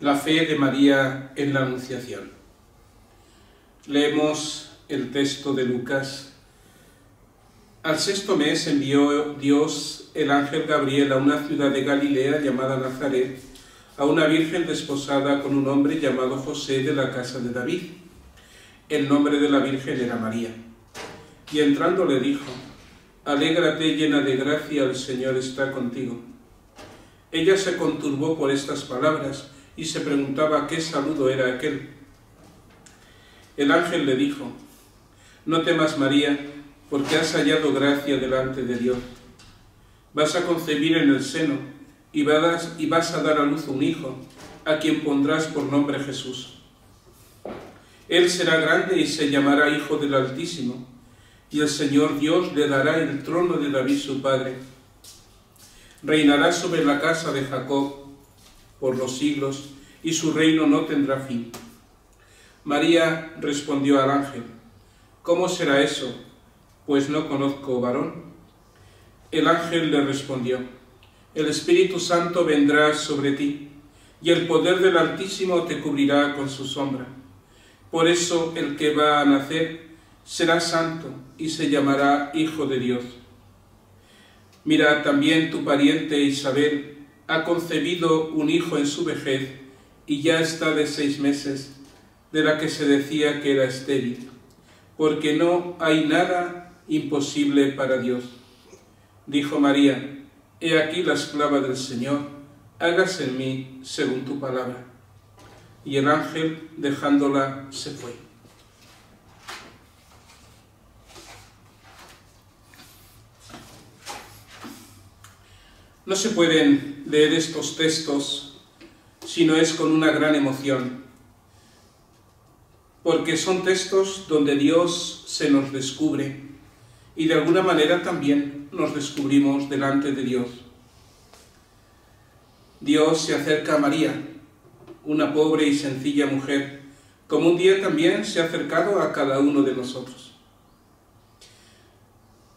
La fe de María en la Anunciación. Leemos el texto de Lucas. Al sexto mes envió Dios el ángel Gabriel a una ciudad de Galilea llamada Nazaret, a una virgen desposada con un hombre llamado José de la casa de David. El nombre de la virgen era María. Y entrando le dijo: «Alégrate, llena de gracia, el Señor está contigo». Ella se conturbó por estas palabras y se preguntaba qué saludo era aquel. El ángel le dijo: «No temas, María, porque has hallado gracia delante de Dios. Vas a concebir en el seno y vas a dar a luz un hijo, a quien pondrás por nombre Jesús. Él será grande y se llamará Hijo del Altísimo, y el Señor Dios le dará el trono de David su padre. Reinará sobre la casa de Jacob por los siglos, y su reino no tendrá fin». María respondió al ángel: «¿Cómo será eso? Pues no conozco varón». El ángel le respondió: «El Espíritu Santo vendrá sobre ti, y el poder del Altísimo te cubrirá con su sombra. Por eso el que va a nacer será santo y se llamará Hijo de Dios. Mira, también tu pariente Isabel ha concebido un hijo en su vejez y ya está de 6 meses, de la que se decía que era estéril, porque no hay nada imposible para Dios». Dijo María: «He aquí la esclava del Señor, hágase en mí según tu palabra». Y el ángel, dejándola, se fue. No se pueden leer estos textos si no es con una gran emoción, porque son textos donde Dios se nos descubre y de alguna manera también nos descubrimos delante de Dios. Dios se acerca a María, una pobre y sencilla mujer, como un día también se ha acercado a cada uno de nosotros.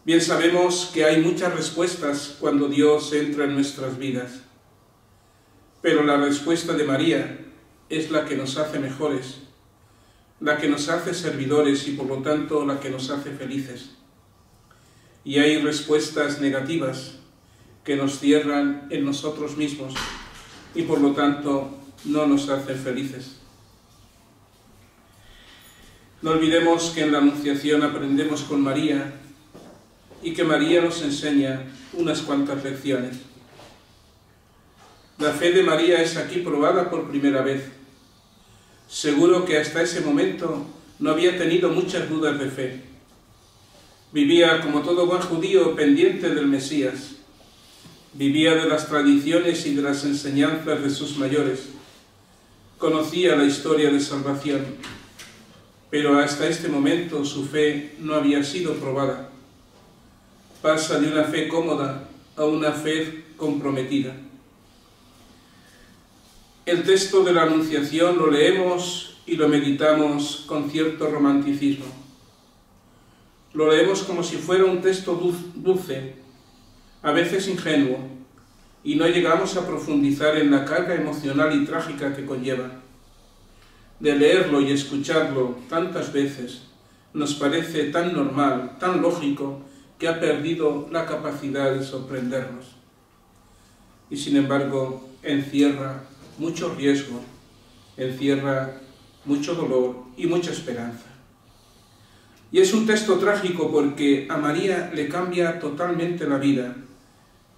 Bien sabemos que hay muchas respuestas cuando Dios entra en nuestras vidas, pero la respuesta de María es la que nos hace mejores, la que nos hace servidores y por lo tanto la que nos hace felices. Y hay respuestas negativas que nos cierran en nosotros mismos y por lo tanto no nos hacen felices. No olvidemos que en la Anunciación aprendemos con María y que María nos enseña unas cuantas lecciones. La fe de María es aquí probada por primera vez. Seguro que hasta ese momento no había tenido muchas dudas de fe. Vivía, como todo buen judío, pendiente del Mesías. Vivía de las tradiciones y de las enseñanzas de sus mayores. Conocía la historia de salvación, pero hasta este momento su fe no había sido probada. Pasa de una fe cómoda a una fe comprometida. El texto de la Anunciación lo leemos y lo meditamos con cierto romanticismo. Lo leemos como si fuera un texto dulce, a veces ingenuo, y no llegamos a profundizar en la carga emocional y trágica que conlleva. De leerlo y escucharlo tantas veces, nos parece tan normal, tan lógico, que ha perdido la capacidad de sorprendernos. Y sin embargo, encierra mucho riesgo, encierra mucho dolor y mucha esperanza. Y es un texto trágico porque a María le cambia totalmente la vida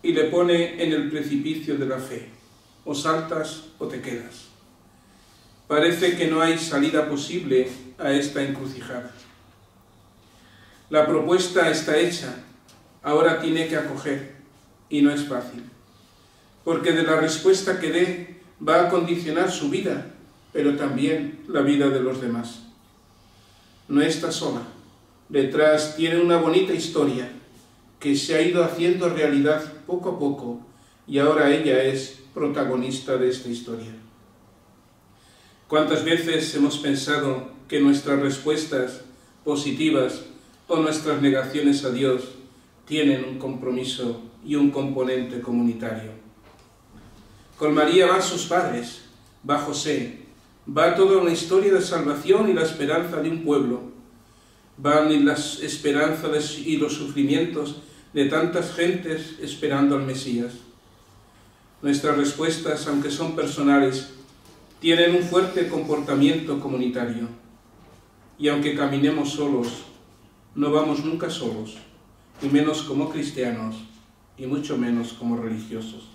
y le pone en el precipicio de la fe. O saltas o te quedas. Parece que no hay salida posible a esta encrucijada. La propuesta está hecha, ahora tiene que acoger, y no es fácil, porque de la respuesta que dé va a condicionar su vida, pero también la vida de los demás. No está sola, detrás tiene una bonita historia que se ha ido haciendo realidad poco a poco, y ahora ella es protagonista de esta historia. ¿Cuántas veces hemos pensado que nuestras respuestas positivas o nuestras negaciones a Dios tienen un compromiso y un componente comunitario? Con María van sus padres, va José, va toda una historia de salvación y la esperanza de un pueblo. Van las esperanzas y los sufrimientos de tantas gentes esperando al Mesías. Nuestras respuestas, aunque son personales, tienen un fuerte comportamiento comunitario. Y aunque caminemos solos, no vamos nunca solos, y menos como cristianos, y mucho menos como religiosos.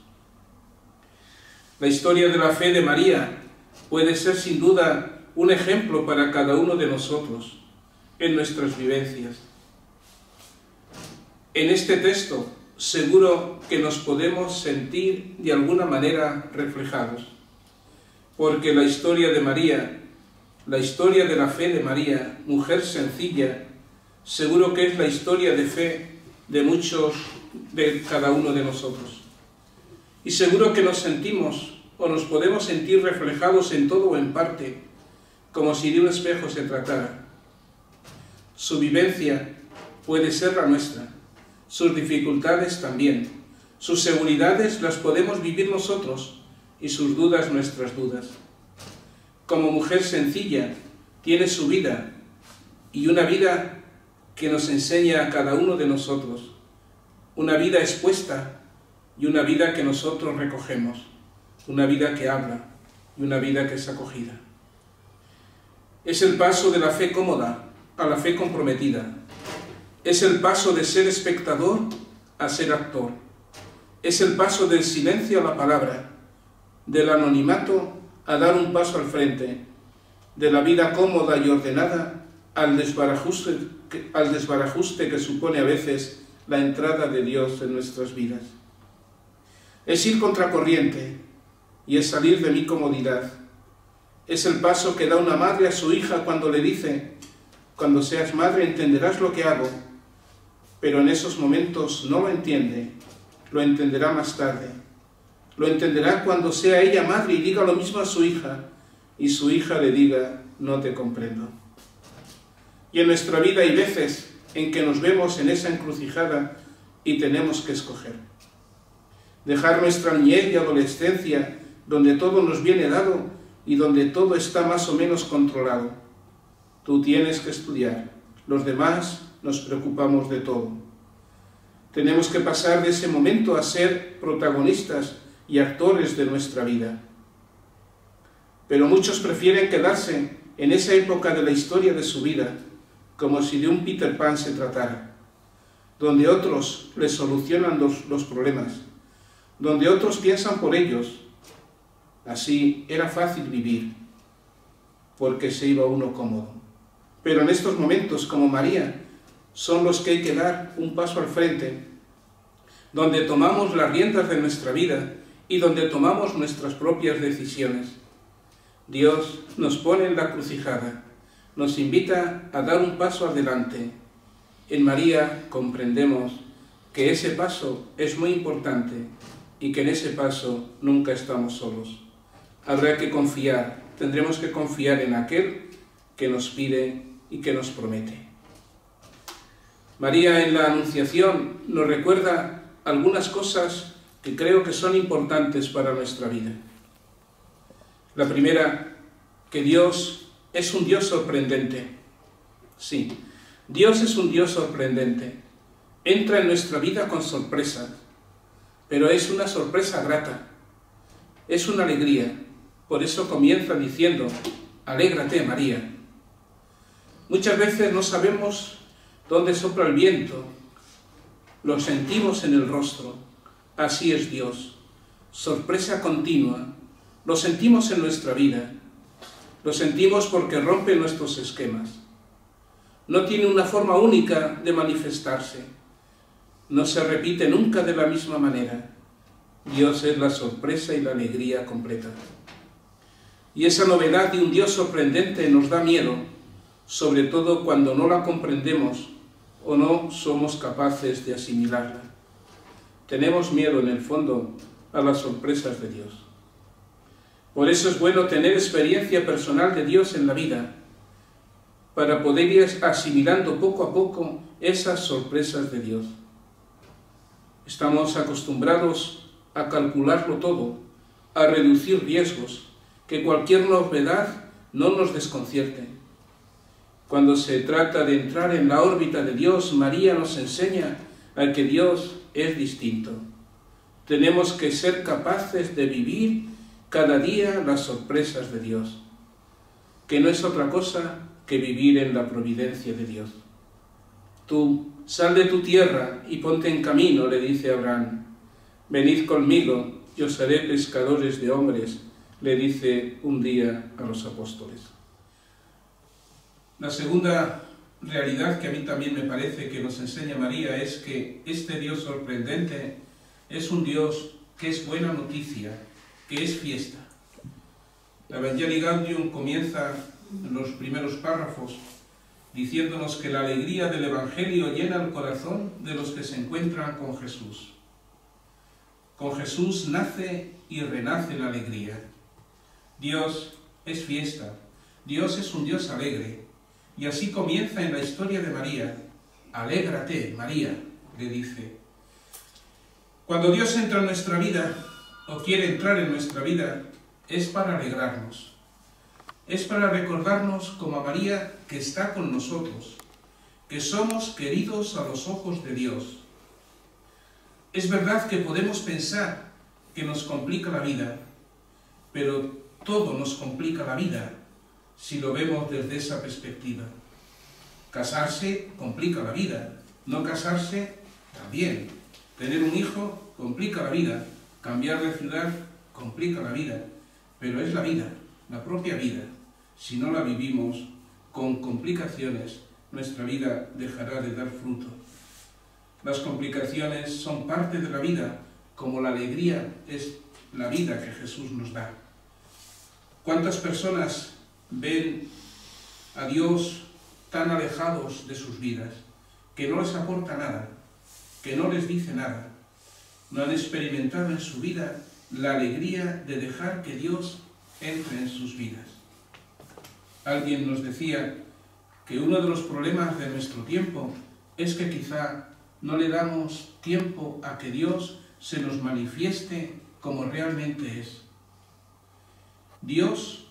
La historia de la fe de María puede ser sin duda un ejemplo para cada uno de nosotros en nuestras vivencias. En este texto seguro que nos podemos sentir de alguna manera reflejados, porque la historia de María, la historia de la fe de María, mujer sencilla, seguro que es la historia de fe de muchos, de cada uno de nosotros. Y seguro que nos sentimos o nos podemos sentir reflejados en todo o en parte, como si de un espejo se tratara. Su vivencia puede ser la nuestra, sus dificultades también, sus seguridades las podemos vivir nosotros y sus dudas nuestras dudas. Como mujer sencilla, tiene su vida y una vida que nos enseña a cada uno de nosotros, una vida expuesta y una vida que nosotros recogemos, una vida que habla y una vida que es acogida. Es el paso de la fe cómoda a la fe comprometida. Es el paso de ser espectador a ser actor. Es el paso del silencio a la palabra, del anonimato a dar un paso al frente, de la vida cómoda y ordenada al desbarajuste que supone a veces la entrada de Dios en nuestras vidas. Es ir contracorriente y es salir de mi comodidad. Es el paso que da una madre a su hija cuando le dice: cuando seas madre entenderás lo que hago, pero en esos momentos no lo entiende, lo entenderá más tarde. Lo entenderá cuando sea ella madre y diga lo mismo a su hija, y su hija le diga: no te comprendo. Y en nuestra vida hay veces en que nos vemos en esa encrucijada y tenemos que escoger. Dejar nuestra niñez y adolescencia, donde todo nos viene dado y donde todo está más o menos controlado. Tú tienes que estudiar, los demás nos preocupamos de todo. Tenemos que pasar de ese momento a ser protagonistas y actores de nuestra vida. Pero muchos prefieren quedarse en esa época de la historia de su vida, como si de un Peter Pan se tratara, donde otros les solucionan los problemas, donde otros piensan por ellos. Así era fácil vivir, porque se iba uno cómodo. Pero en estos momentos, como María, son los que hay que dar un paso al frente, donde tomamos las riendas de nuestra vida y donde tomamos nuestras propias decisiones. Dios nos pone en la encrucijada, nos invita a dar un paso adelante. En María comprendemos que ese paso es muy importante y que en ese paso nunca estamos solos. Habrá que confiar, tendremos que confiar en aquel que nos pide y que nos promete. María en la Anunciación nos recuerda algunas cosas que creo que son importantes para nuestra vida. La primera, que Dios es un Dios sorprendente. Sí, Dios es un Dios sorprendente. Entra en nuestra vida con sorpresas, pero es una sorpresa grata. Es una alegría. Por eso comienza diciendo: alégrate, María. Muchas veces no sabemos dónde sopla el viento, lo sentimos en el rostro. Así es Dios, sorpresa continua. Lo sentimos en nuestra vida, lo sentimos porque rompe nuestros esquemas. No tiene una forma única de manifestarse, no se repite nunca de la misma manera. Dios es la sorpresa y la alegría completa. Y esa novedad de un Dios sorprendente nos da miedo, sobre todo cuando no la comprendemos o no somos capaces de asimilarla. Tenemos miedo en el fondo a las sorpresas de Dios. Por eso es bueno tener experiencia personal de Dios en la vida, para poder ir asimilando poco a poco esas sorpresas de Dios. Estamos acostumbrados a calcularlo todo, a reducir riesgos, que cualquier novedad no nos desconcierte. Cuando se trata de entrar en la órbita de Dios, María nos enseña a que Dios es distinto. Tenemos que ser capaces de vivir cada día las sorpresas de Dios, que no es otra cosa que vivir en la providencia de Dios. Tú, sal de tu tierra y ponte en camino, le dice Abraham. Venid conmigo y os haré pescadores de hombres, le dice un día a los apóstoles. La segunda realidad que a mí también me parece que nos enseña María es que este Dios sorprendente es un Dios que es buena noticia, que es fiesta. La Evangelii Gaudium comienza en los primeros párrafos diciéndonos que la alegría del Evangelio llena el corazón de los que se encuentran con Jesús. Con Jesús nace y renace la alegría. Dios es fiesta, Dios es un Dios alegre, y así comienza en la historia de María. Alégrate, María, le dice. Cuando Dios entra en nuestra vida, o quiere entrar en nuestra vida, es para alegrarnos. Es para recordarnos, como a María, que está con nosotros, que somos queridos a los ojos de Dios. Es verdad que podemos pensar que nos complica la vida, pero todo nos complica la vida si lo vemos desde esa perspectiva. Casarse complica la vida, no casarse también. Tener un hijo complica la vida, cambiar de ciudad complica la vida, pero es la vida, la propia vida. Si no la vivimos con complicaciones, nuestra vida dejará de dar fruto. Las complicaciones son parte de la vida, como la alegría es la vida que Jesús nos da. ¿Cuántas personas ven a Dios tan alejados de sus vidas, que no les aporta nada, que no les dice nada? No han experimentado en su vida la alegría de dejar que Dios entre en sus vidas. Alguien nos decía que uno de los problemas de nuestro tiempo es que quizá no le damos tiempo a que Dios se nos manifieste como realmente es. Dios,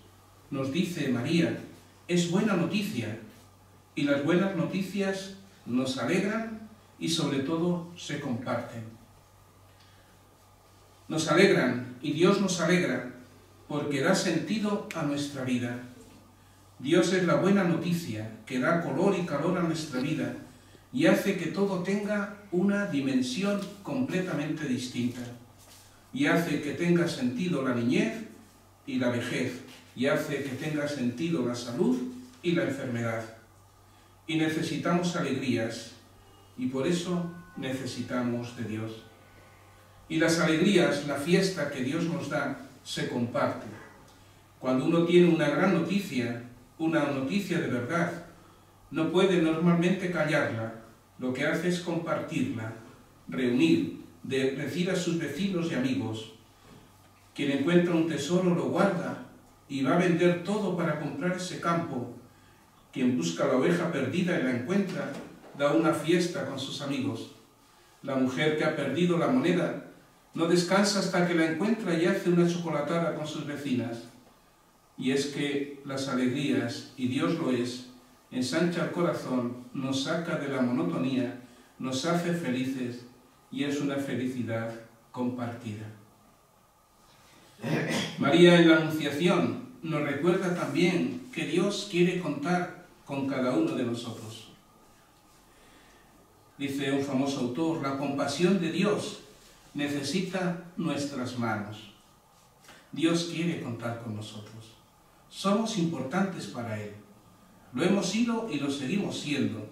nos dice María, es buena noticia, y las buenas noticias nos alegran y sobre todo se comparten. Nos alegran y Dios nos alegra porque da sentido a nuestra vida. Dios es la buena noticia que da color y calor a nuestra vida y hace que todo tenga una dimensión completamente distinta. Y hace que tenga sentido la niñez y la vejez, y hace que tenga sentido la salud y la enfermedad. Y necesitamos alegrías, y por eso necesitamos de Dios. Y las alegrías, la fiesta que Dios nos da, se comparte. Cuando uno tiene una gran noticia, una noticia de verdad, no puede normalmente callarla, lo que hace es compartirla, reunir, decir a sus vecinos y amigos. Quien encuentra un tesoro lo guarda y va a vender todo para comprar ese campo. Quien busca la oveja perdida y la encuentra, da una fiesta con sus amigos. La mujer que ha perdido la moneda no descansa hasta que la encuentra y hace una chocolatada con sus vecinas. Y es que las alegrías, y Dios lo es, ensancha el corazón, nos saca de la monotonía, nos hace felices y es una felicidad compartida. María en la Anunciación nos recuerda también que Dios quiere contar con cada uno de nosotros. Dice un famoso autor, la compasión de Dios necesita nuestras manos. Dios quiere contar con nosotros. Somos importantes para Él. Lo hemos sido y lo seguimos siendo.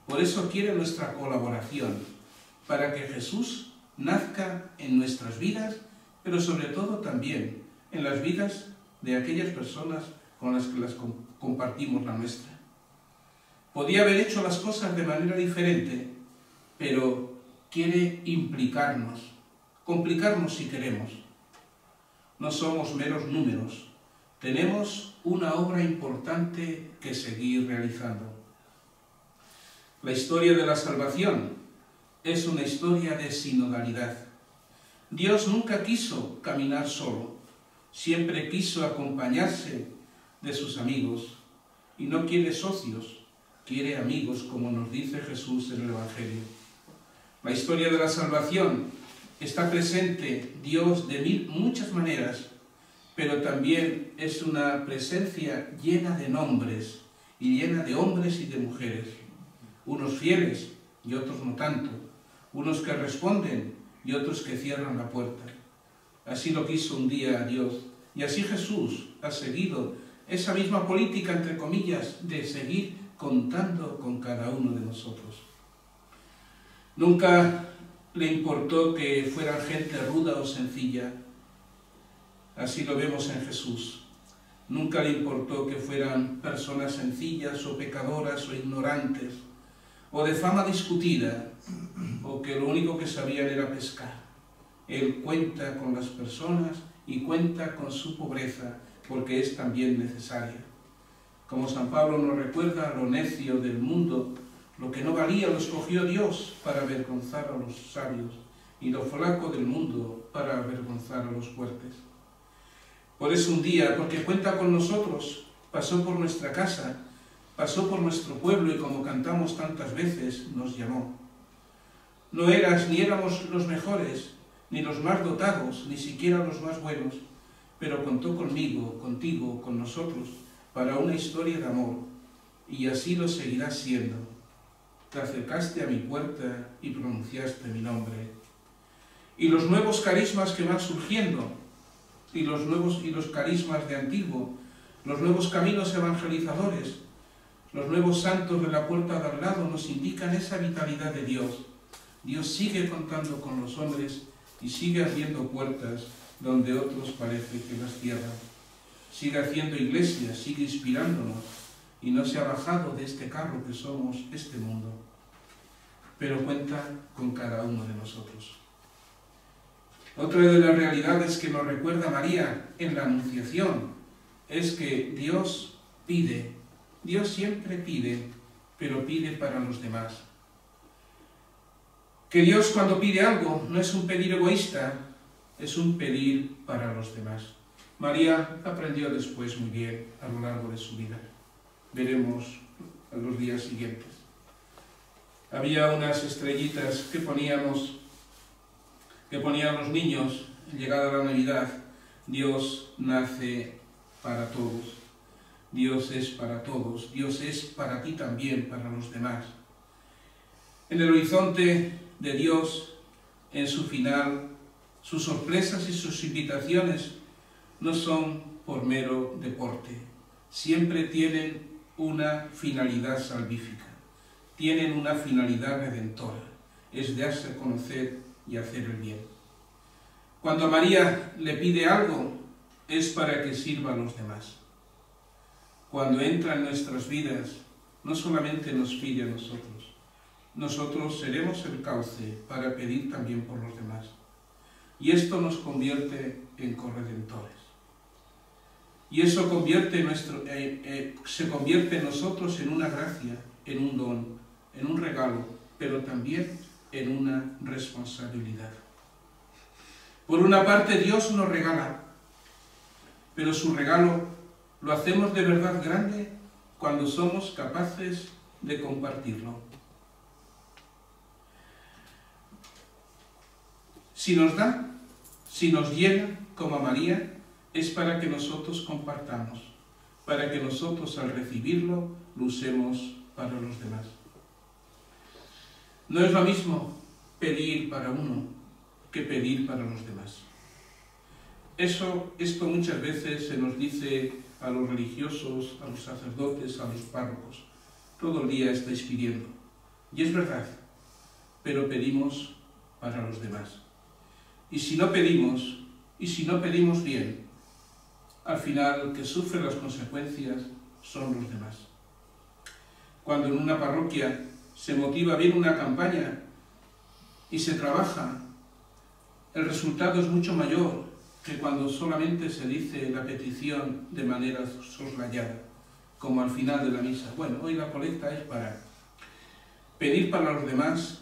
Por eso quiere nuestra colaboración, para que Jesús nazca en nuestras vidas, pero sobre todo también en las vidas de aquellas personas con las que compartimos la nuestra. Podía haber hecho las cosas de manera diferente, pero quiere implicarnos, complicarnos si queremos. No somos meros números, tenemos una obra importante que seguir realizando. La historia de la salvación es una historia de sinodalidad. Dios nunca quiso caminar solo, siempre quiso acompañarse de sus amigos y no quiere socios, quiere amigos, como nos dice Jesús en el Evangelio. La historia de la salvación está presente Dios de muchas maneras, pero también es una presencia llena de nombres y llena de hombres y de mujeres, unos fieles y otros no tanto, unos que responden y otros que cierran la puerta. Así lo quiso un día Dios, y así Jesús ha seguido esa misma política, entre comillas, de seguir contando con cada uno de nosotros. Nunca le importó que fueran gente ruda o sencilla, así lo vemos en Jesús. Nunca le importó que fueran personas sencillas o pecadoras o ignorantes, o de fama discutida, o que lo único que sabían era pescar. Él cuenta con las personas y cuenta con su pobreza, porque es también necesaria. Como San Pablo nos recuerda, lo necio del mundo, lo que no valía lo escogió Dios para avergonzar a los sabios, y lo flaco del mundo para avergonzar a los fuertes. Por eso un día, porque cuenta con nosotros, pasó por nuestra casa, pasó por nuestro pueblo y como cantamos tantas veces, nos llamó. No eras ni éramos los mejores, ni los más dotados, ni siquiera los más buenos, pero contó conmigo, contigo, con nosotros, para una historia de amor, y así lo seguirás siendo. Te acercaste a mi puerta y pronunciaste mi nombre. Y los nuevos carismas que van surgiendo, y los carismas de antiguo, los nuevos caminos evangelizadores, los nuevos santos de la puerta de al lado nos indican esa vitalidad de Dios. Dios sigue contando con los hombres y sigue abriendo puertas donde otros parece que las cierran. Sigue haciendo iglesias, sigue inspirándonos y no se ha bajado de este carro que somos este mundo, pero cuenta con cada uno de nosotros. Otra de las realidades que nos recuerda María en la Anunciación es que Dios pide, Dios siempre pide, pero pide para los demás. Que Dios cuando pide algo no es un pedir egoísta, es un pedir para los demás. María aprendió después muy bien a lo largo de su vida. Veremos en los días siguientes. Había unas estrellitas que ponían los niños, llegada la Navidad. Dios nace para todos. Dios es para todos. Dios es para ti también, para los demás. En el horizonte de Dios, en su final, sus sorpresas y sus invitaciones no son por mero deporte. Siempre tienen una finalidad salvífica. Tienen una finalidad redentora. Es darse a conocer y hacer el bien. Cuando María le pide algo, es para que sirva a los demás. Cuando entra en nuestras vidas, no solamente nos pide a nosotros, nosotros seremos el cauce para pedir también por los demás. Y esto nos convierte en corredentores. Y eso se convierte en nosotros en una gracia, en un don, en un regalo, pero también en una responsabilidad. Por una parte, Dios nos regala, pero su regalo lo hacemos de verdad grande cuando somos capaces de compartirlo. Si nos da, si nos llena, como a María, es para que nosotros compartamos, para que nosotros al recibirlo lo usemos para los demás. No es lo mismo pedir para uno que pedir para los demás. Esto muchas veces se nos dice a los religiosos, a los sacerdotes, a los párrocos. Todo el día estáis pidiendo. Y es verdad, pero pedimos para los demás. Y si no pedimos bien, al final el que sufre las consecuencias son los demás. Cuando en una parroquia se motiva bien una campaña y se trabaja, el resultado es mucho mayor que cuando solamente se dice la petición de manera soslayada, como al final de la misa. Bueno, hoy la colecta es para pedir para los demás,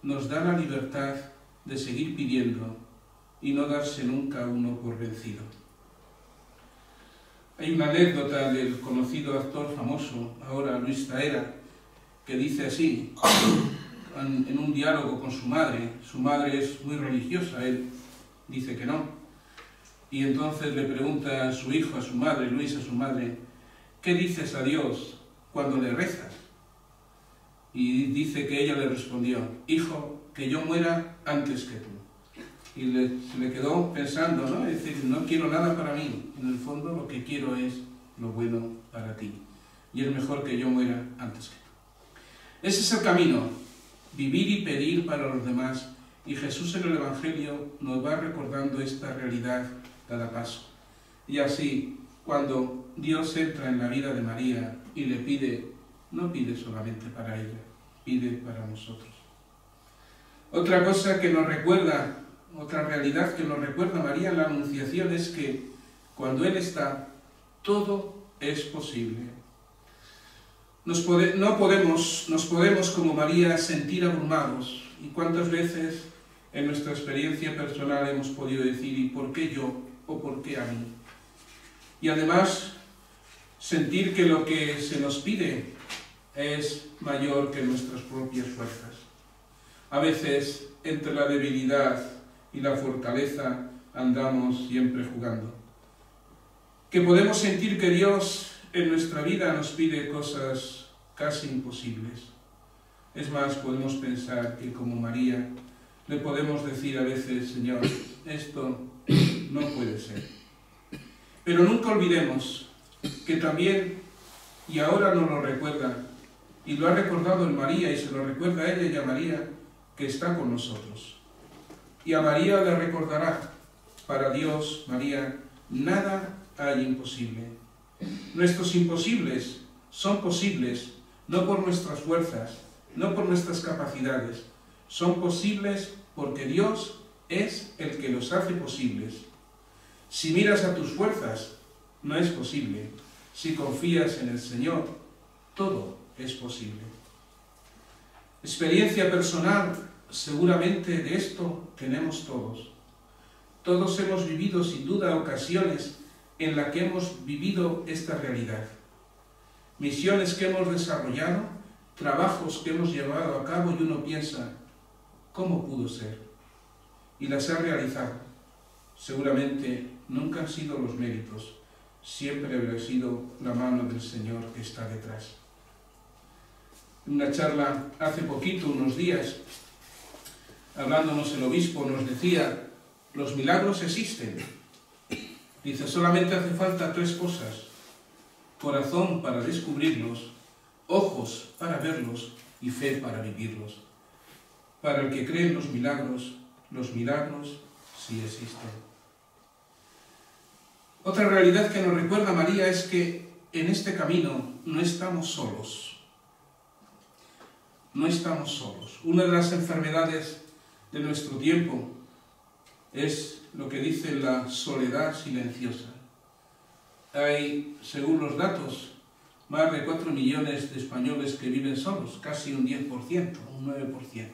nos da la libertad de seguir pidiendo y no darse nunca uno por vencido. Hay una anécdota del conocido actor famoso, ahora Luis Zaera, que dice así, en un diálogo con su madre es muy religiosa, él dice que no, y entonces le pregunta a su hijo, a su madre, Luis a su madre, ¿qué dices a Dios cuando le rezas? Y dice que ella le respondió, hijo, que yo muera antes que tú. Y se le quedó pensando, ¿no? Es decir, no quiero nada para mí, en el fondo lo que quiero es lo bueno para ti. Y es mejor que yo muera antes que tú. Ese es el camino, vivir y pedir para los demás. Y Jesús en el Evangelio nos va recordando esta realidad cada paso. Y así, cuando Dios entra en la vida de María y le pide, no pide solamente para ella, pide para nosotros. Otra cosa que nos recuerda, otra realidad que nos recuerda María en la Anunciación es que cuando Él está, todo es posible. Nos podemos, como María, sentir abrumados. ¿Y cuántas veces en nuestra experiencia personal hemos podido decir, ¿y por qué yo? ¿O por qué a mí? Y además, sentir que lo que se nos pide es mayor que nuestras propias fuerzas. A veces, entre la debilidad y la fortaleza, andamos siempre jugando. Que podemos sentir que Dios en nuestra vida nos pide cosas casi imposibles. Es más, podemos pensar que como María le podemos decir a veces, Señor, esto no puede ser. Pero nunca olvidemos que también, y ahora nos lo recuerda, y lo ha recordado en María, y se lo recuerda a ella y a María, que está con nosotros. Y a María le recordará, para Dios, María, nada hay imposible. Nuestros imposibles son posibles, no por nuestras fuerzas, no por nuestras capacidades, son posibles porque Dios es el que los hace posibles. Si miras a tus fuerzas, no es posible. Si confías en el Señor, todo es posible. Experiencia personal, seguramente de esto tenemos todos. Todos hemos vivido sin duda ocasiones en las que hemos vivido esta realidad. Misiones que hemos desarrollado, trabajos que hemos llevado a cabo y uno piensa, ¿cómo pudo ser? Y las ha realizado. Seguramente nunca han sido los méritos, siempre habrá sido la mano del Señor que está detrás. En una charla hace poquito, unos días, hablándonos el obispo, nos decía, los milagros existen. Dice, solamente hace falta 3 cosas. Corazón para descubrirlos, ojos para verlos y fe para vivirlos. Para el que cree en los milagros sí existen. Otra realidad que nos recuerda María es que en este camino no estamos solos. No estamos solos. Una de las enfermedades de nuestro tiempo es lo que dice la soledad silenciosa. Hay, según los datos, más de 4 millones de españoles que viven solos, casi un 10%, un 9%,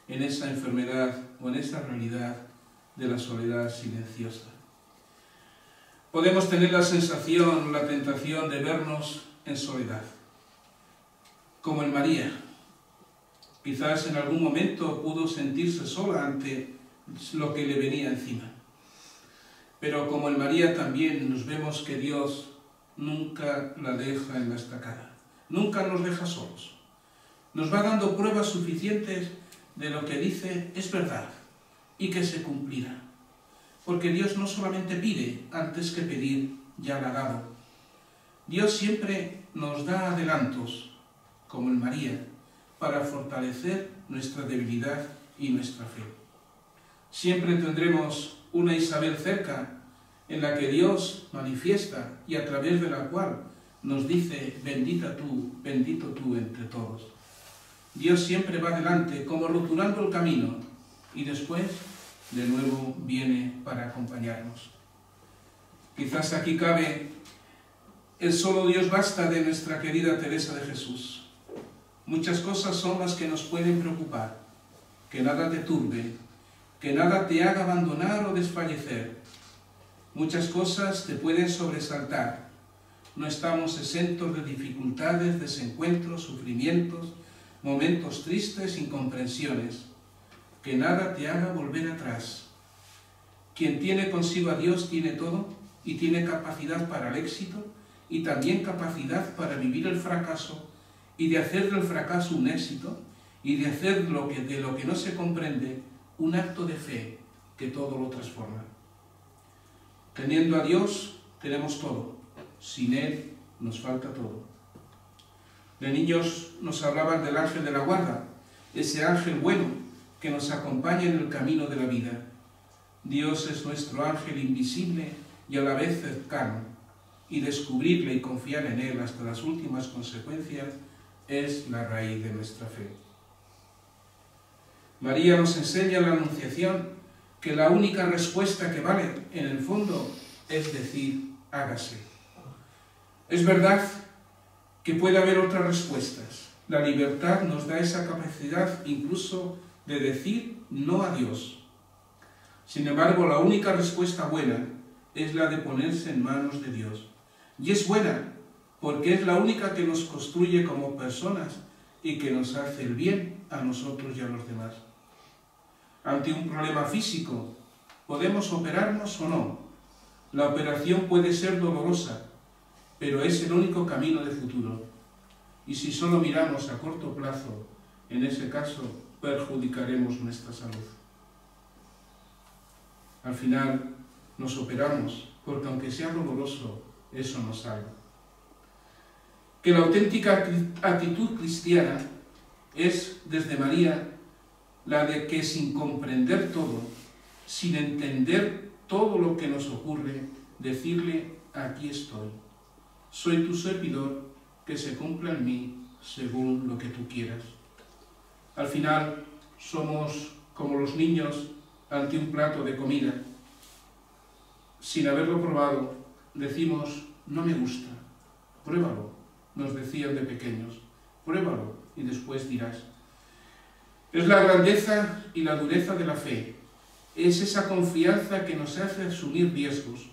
en esa enfermedad o en esa realidad de la soledad silenciosa. Podemos tener la sensación, la tentación de vernos en soledad, como en María. Quizás en algún momento pudo sentirse sola ante lo que le venía encima. Pero como en María también nos vemos que Dios nunca la deja en la estacada, nunca nos deja solos. Nos va dando pruebas suficientes de lo que dice es verdad y que se cumplirá. Porque Dios no solamente pide, antes que pedir ya la ha dado. Dios siempre nos da adelantos, como en María, para fortalecer nuestra debilidad y nuestra fe. Siempre tendremos una Isabel cerca, en la que Dios manifiesta y a través de la cual nos dice, bendita tú, bendito tú entre todos. Dios siempre va adelante, como rotulando el camino, y después, de nuevo, viene para acompañarnos. Quizás aquí cabe el solo Dios basta de nuestra querida Teresa de Jesús. Muchas cosas son las que nos pueden preocupar, que nada te turbe, que nada te haga abandonar o desfallecer. Muchas cosas te pueden sobresaltar. No estamos exentos de dificultades, desencuentros, sufrimientos, momentos tristes, incomprensiones. Que nada te haga volver atrás. Quien tiene consigo a Dios tiene todo y tiene capacidad para el éxito y también capacidad para vivir el fracaso y de hacer del fracaso un éxito y de hacer de lo que no se comprende un acto de fe que todo lo transforma. Teniendo a Dios tenemos todo, sin Él nos falta todo. De niños nos hablaban del ángel de la guarda, ese ángel bueno que nos acompaña en el camino de la vida. Dios es nuestro ángel invisible y a la vez cercano, y descubrirle y confiar en Él hasta las últimas consecuencias es la raíz de nuestra fe. María nos enseña en la Anunciación que la única respuesta que vale en el fondo es decir, hágase. Es verdad que puede haber otras respuestas. La libertad nos da esa capacidad incluso de decir no a Dios. Sin embargo, la única respuesta buena es la de ponerse en manos de Dios. Y es buena porque es la única que nos construye como personas y que nos hace el bien a nosotros y a los demás. Ante un problema físico, ¿podemos operarnos o no? La operación puede ser dolorosa, pero es el único camino de futuro. Y si solo miramos a corto plazo, en ese caso perjudicaremos nuestra salud. Al final nos operamos, porque aunque sea doloroso, eso nos salva. Que la auténtica actitud cristiana es, desde María, la de que sin comprender todo, sin entender todo lo que nos ocurre, decirle, aquí estoy. Soy tu servidor, que se cumpla en mí según lo que tú quieras. Al final somos como los niños ante un plato de comida. Sin haberlo probado, decimos, no me gusta, pruébalo, nos decían de pequeños, pruébalo y después dirás. Es la grandeza y la dureza de la fe, es esa confianza que nos hace asumir riesgos,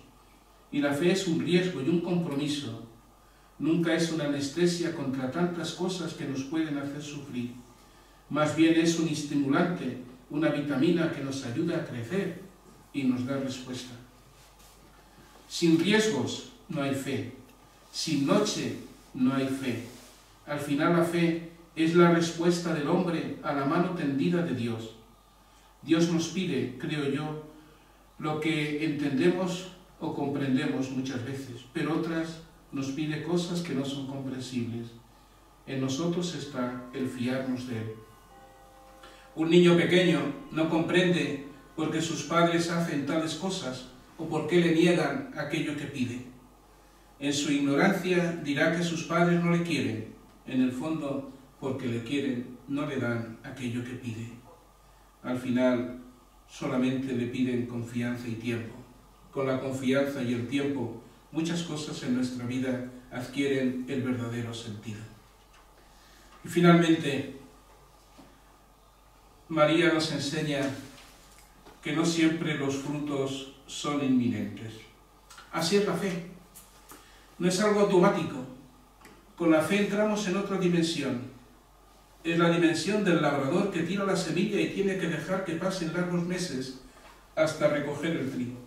y la fe es un riesgo y un compromiso, nunca es una anestesia contra tantas cosas que nos pueden hacer sufrir, más bien es un estimulante, una vitamina que nos ayuda a crecer y nos da respuesta. Sin riesgos no hay fe, sin noche no hay fe. Al final la fe es la respuesta del hombre a la mano tendida de Dios. Dios nos pide, creo yo, lo que entendemos o comprendemos muchas veces, pero otras nos pide cosas que no son comprensibles. En nosotros está el fiarnos de Él. Un niño pequeño no comprende por qué sus padres hacen tales cosas o por qué le niegan aquello que pide. En su ignorancia dirá que sus padres no le quieren. En el fondo, porque le quieren, no le dan aquello que pide. Al final, solamente le piden confianza y tiempo. Con la confianza y el tiempo, muchas cosas en nuestra vida adquieren el verdadero sentido. Y finalmente, María nos enseña que no siempre los frutos son inminentes. Así es la fe. No es algo automático. Con la fe entramos en otra dimensión. Es la dimensión del labrador que tira la semilla y tiene que dejar que pasen largos meses hasta recoger el trigo.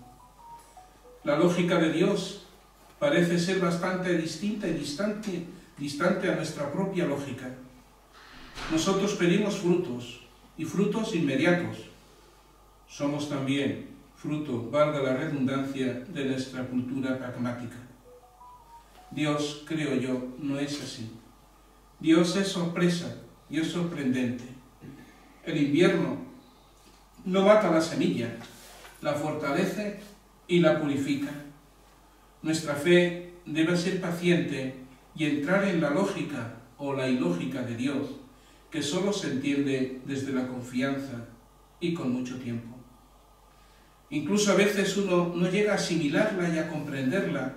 La lógica de Dios parece ser bastante distinta y distante a nuestra propia lógica. Nosotros pedimos frutos, y frutos inmediatos. Somos también fruto, valga la redundancia, de nuestra cultura pragmática. Dios, creo yo, no es así. Dios es sorpresa y es sorprendente. El invierno no mata la semilla, la fortalece y la purifica. Nuestra fe debe ser paciente y entrar en la lógica o la ilógica de Dios, que solo se entiende desde la confianza y con mucho tiempo. Incluso a veces uno no llega a asimilarla y a comprenderla,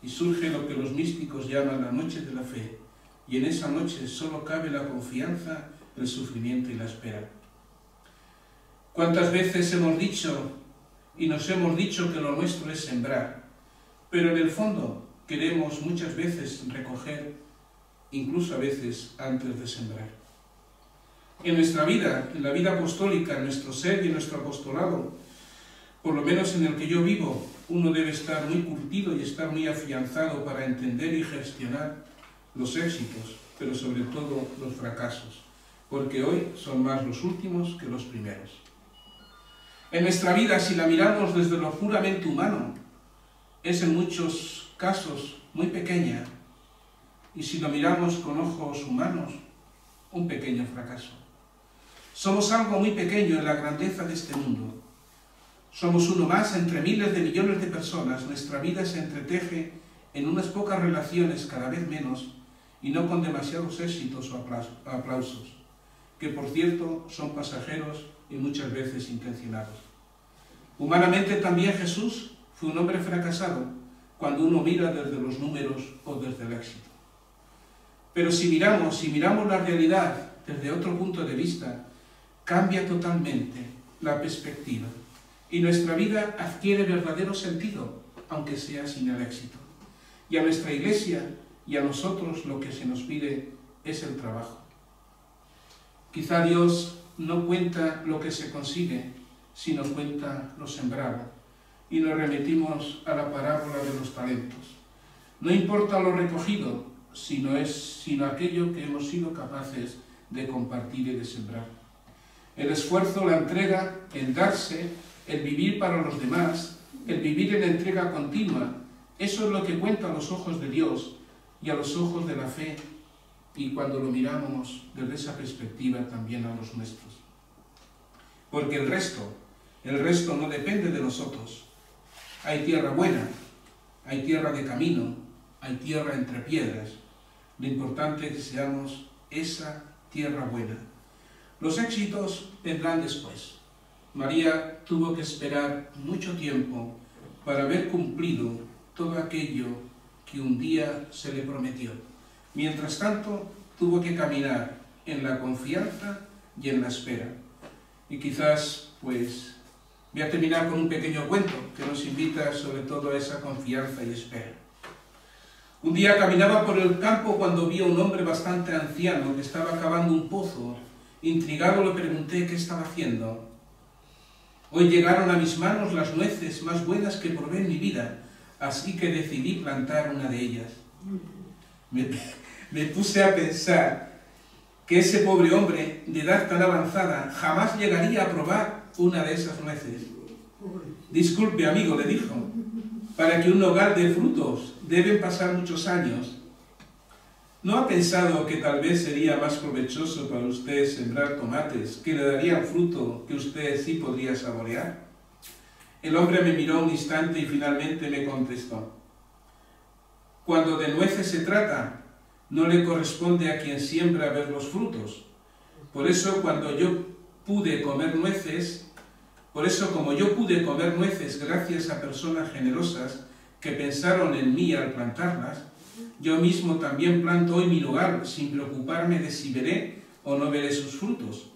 y surge lo que los místicos llaman la noche de la fe, y en esa noche solo cabe la confianza, el sufrimiento y la espera. ¿Cuántas veces hemos dicho y nos hemos dicho que lo nuestro es sembrar, pero en el fondo queremos muchas veces recoger, incluso a veces antes de sembrar. En nuestra vida, en la vida apostólica, en nuestro ser y en nuestro apostolado, por lo menos en el que yo vivo, uno debe estar muy curtido y estar muy afianzado para entender y gestionar los éxitos, pero sobre todo los fracasos, porque hoy son más los últimos que los primeros. En nuestra vida, si la miramos desde lo puramente humano, es en muchos casos muy pequeña, y si lo miramos con ojos humanos, un pequeño fracaso. Somos algo muy pequeño en la grandeza de este mundo. Somos uno más entre miles de millones de personas. Nuestra vida se entreteje en unas pocas relaciones, cada vez menos, y no con demasiados éxitos o aplausos, que por cierto son pasajeros y muchas veces intencionados. Humanamente también Jesús fue un hombre fracasado cuando uno mira desde los números o desde el éxito. Pero si miramos la realidad desde otro punto de vista, cambia totalmente la perspectiva y nuestra vida adquiere verdadero sentido, aunque sea sin el éxito. Y a nuestra Iglesia y a nosotros lo que se nos pide es el trabajo. Quizá Dios no cuenta lo que se consigue, sino cuenta lo sembrado. Y nos remitimos a la parábola de los talentos. No importa lo recogido, sino aquello que hemos sido capaces de compartir y de sembrar. El esfuerzo, la entrega, el darse, el vivir para los demás, el vivir en entrega continua, eso es lo que cuenta a los ojos de Dios y a los ojos de la fe, y cuando lo miramos desde esa perspectiva también a los nuestros. Porque el resto no depende de nosotros. Hay tierra buena, hay tierra de camino, hay tierra entre piedras. Lo importante es que seamos esa tierra buena. Los éxitos vendrán después. María tuvo que esperar mucho tiempo para ver cumplido todo aquello que un día se le prometió. Mientras tanto, tuvo que caminar en la confianza y en la espera. Y quizás, pues, voy a terminar con un pequeño cuento que nos invita sobre todo a esa confianza y espera. Un día caminaba por el campo cuando vi a un hombre bastante anciano que estaba cavando un pozo. Intrigado le pregunté qué estaba haciendo. Hoy llegaron a mis manos las nueces más buenas que probé en mi vida, así que decidí plantar una de ellas. Me puse a pensar que ese pobre hombre de edad tan avanzada jamás llegaría a probar una de esas nueces. Disculpe, amigo, le dijo, para que un hogar dé frutos deben pasar muchos años. ¿No ha pensado que tal vez sería más provechoso para usted sembrar tomates que le darían fruto que usted sí podría saborear? El hombre me miró un instante y finalmente me contestó. Cuando de nueces se trata, no le corresponde a quien siembra ver los frutos. Por eso, como yo pude comer nueces gracias a personas generosas que pensaron en mí al plantarlas, yo mismo también planto hoy mi hogar sin preocuparme de si veré o no veré sus frutos.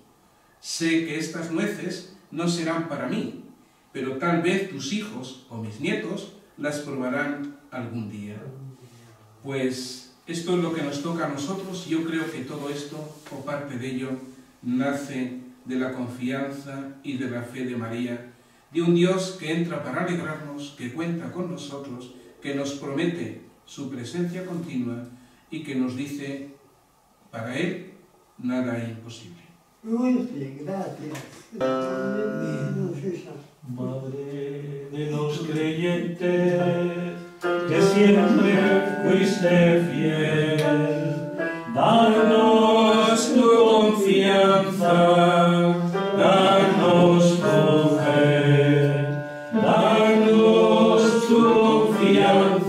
Sé que estas nueces no serán para mí, pero tal vez tus hijos o mis nietos las probarán algún día. Pues esto es lo que nos toca a nosotros. Yo creo que todo esto, o parte de ello, nace de la confianza y de la fe de María, de un Dios que entra para alegrarnos, que cuenta con nosotros, que nos promete su presencia continua y que nos dice, para Él nada es imposible. Dulce, gracias. Madre de los creyentes, que siempre fuiste fiel, danos tu confianza, danos tu fe, danos tu confianza.